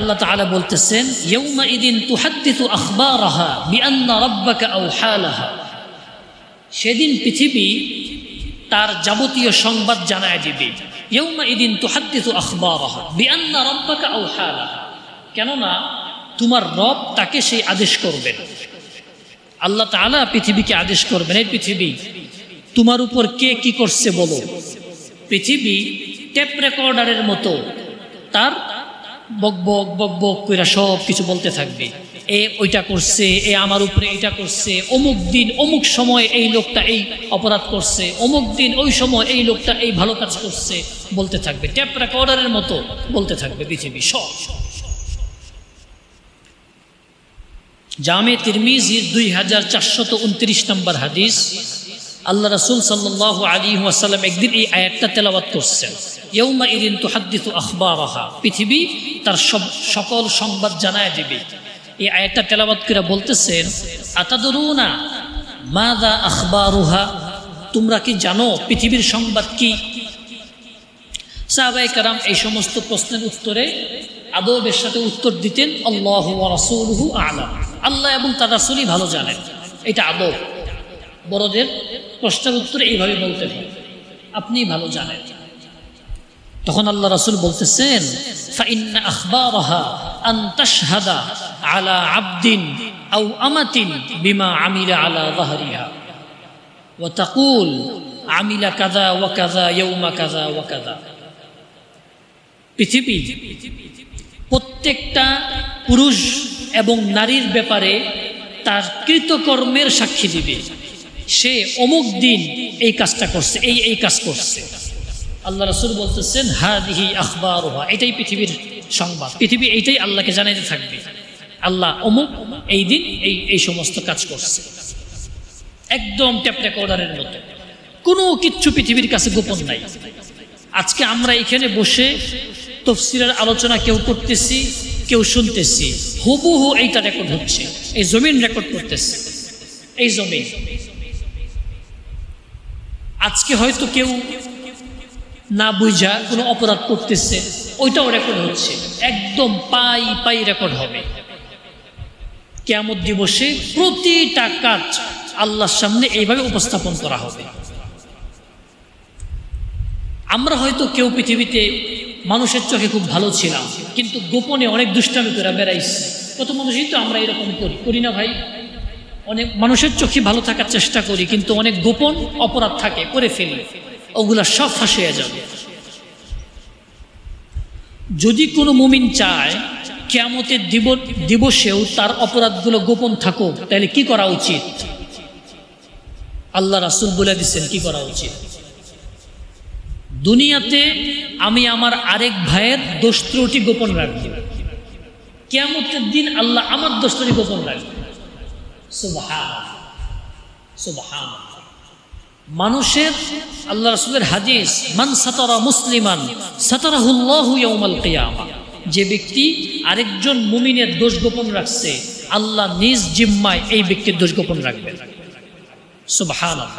আল্লাহ তাআলা বলতেছেন ইয়াউমাইদিন তুহাদ্দিসু আখবারাহা বিআন্না রাব্বাকা আওহালাহা, সেদিন পৃথিবী তার যাবতীয় সংবাদ জানায় দিবে। ইয়াউমাইদিন তুহাদ্দিসু আখবারাহা বিআন্না রাব্বাকা আওহালাহা, কেননা তোমার রব তাকে সেই আদেশ করবেন। আল্লাহ তাআলা পৃথিবীকে আদেশ করবেন, এই পৃথিবী তোমার উপর কে কি করছে বলো। পৃথিবী টেপ রেকর্ডারের মতো তার বক বক বক বক করে সব কিছু বলতে থাকবে। এ ওইটা করছে, এ আমার উপরে এটা করছে, অমুক দিন অমুক সময় এই লোকটা এই অপরাধ করছে, অমুক দিন ওই সময় এই লোকটা এই ভালো কাজ করছে, বলতে থাকবে। টেপ রেকর্ডারের মতো বলতে থাকবে পৃথিবী সব। জামে তিরমিজির 2429 নম্বর হাদিস, আল্লাহ রাসূল সাল্লাল্লাহু আলাইহি ওয়াসাল্লাম একদিন এই আয়াতটা তেলাওয়াত করছেন, ইয়াউমাইদিন তুহাদ্দিসু আখবারাহা, পৃথিবী তার সকল সংবাদ জানায় দিবে। এই আয়াতটা তেলাওয়াত করে বলতেছেন, আতাদরুনা মাযা আখবারুহা, তোমরা কি জানো পৃথিবীর সংবাদ কি? সাহাবায়ে কেরাম এই সমস্ত প্রশ্নের উত্তরে আদবের সাথে উত্তর দিতেন, আল্লাহু ওয়া রাসূলুহু আ'লাম, আল্লাহ এবং তার রাসূলই ভালো জানেন। এটা আদব, বড়দের প্রশ্নের উত্তরে এইভাবে বলতে হয়, আপনি ভালো জানেন। তখন আল্লাহ রাসূল বলতেছেন, ফাইন্না আখবারাহা আন তাশহাদা আলা আবদিন আও আমাতিন বিমা আমিলা আলা যাহরিহা ওয়া তাকুল আমিলা কাযা ওয়া কাযা ইয়াউমা কাযা ওয়া কাযা। পৃথিবী প্রত্যেকটা পুরুষ এবং নারীর ব্যাপারে তার কৃতকর্মের সাক্ষী দিবে, সে অমুক দিন এই কাজটা করছে, এই কাজ করছে। আল্লাহ রাসূল বলতেছেন, হাদিহি আখবারুহা, এটাই পৃথিবীর সংবাদ। পৃথিবী এইটাই আল্লাহকে জানাইতে থাকবে, আল্লাহ অমুক এই দিন এই সমস্ত কাজ করছে, একদম টেপ রেকর্ডারের মতো। কোনো কিচ্ছু পৃথিবীর কাছে গোপন নাই। আজকে আমরা এখানে বসে তাফসীরের আলোচনা কেউ করতেছি, কেউ শুনতেছি, হুবহু এইটা রেকর্ড হচ্ছে, এই জমিন রেকর্ড করতেছে, এই জমিন। আজকে হয়তো কেউ না বুঝা কোনো অপরাধ করতেছে, ওইটাও রেকর্ড হচ্ছে, একদম পাই পাই রেকর্ড হবে। কিয়ামত দিবসে প্রতিটা কাজ আল্লাহর সামনে এইভাবে উপস্থাপন করা হবে। আমরা হয়তো কেউ পৃথিবীতে মানুষের চোখে খুব ভালো ছিলাম, কিন্তু গোপনে অনেক দুষ্টামি করে বেড়াইছি। কত মানুষই তো আমরা এরকম করি না ভাই? অনেক মানুষের চোখে ভালো থাকার চেষ্টা করি, কিন্তু অনেক গোপন অপরাধ থাকে, করে ফেলি, ওগুলা সব ফাঁস হয়ে যাবে। যদি কোনো মুমিন চায় কিয়ামতের দিবসেও তার অপরাধগুলো গোপন থাকুক, তাহলে কি করা উচিত? আল্লাহ রাসূল বলে দিচ্ছেন কি করা উচিত। দুনিয়াতে আমি আমার আরেক ভাইয়ের দোষ ত্রুটি গোপন রাখবো, কিয়ামতের দিন আল্লাহ আমার দোষ ত্রুটি গোপন রাখবে। সুবহানাল্লাহ, সুবহানাল্লাহ। মানুষের, আল্লাহ রাসূলের হাদিস, মান সাতারা মুসলিমান সাতারাহুল্লাহু ইয়াউমাল কিয়ামা, যে ব্যক্তি আরেকজন মুমিনের দোষ গোপন রাখছে, আল্লাহ নিজ জিম্মায় এই ব্যক্তির দোষ গোপন রাখবেন। সুবহানাল্লাহ।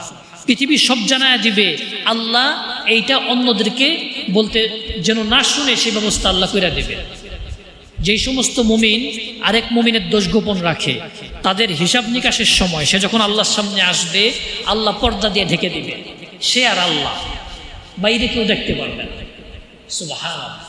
পৃথিবী সব জানায় দিবে, আল্লাহ এইটা অন্যদেরকে বলতে যেন না শুনে সেই ব্যবস্থা আল্লাহ করে দেবে। যেই সমস্ত মুমিন আরেক মুমিনের দোষ গোপন রাখে, তাদের হিসাব নিকাশের সময় সে যখন আল্লাহর সামনে আসবে, আল্লাহ পর্দা দিয়ে ঢেকে দিবে, সে আর আল্লাহ, বাইরে কেউ দেখতে পারবে না। সুবহানাল্লাহ।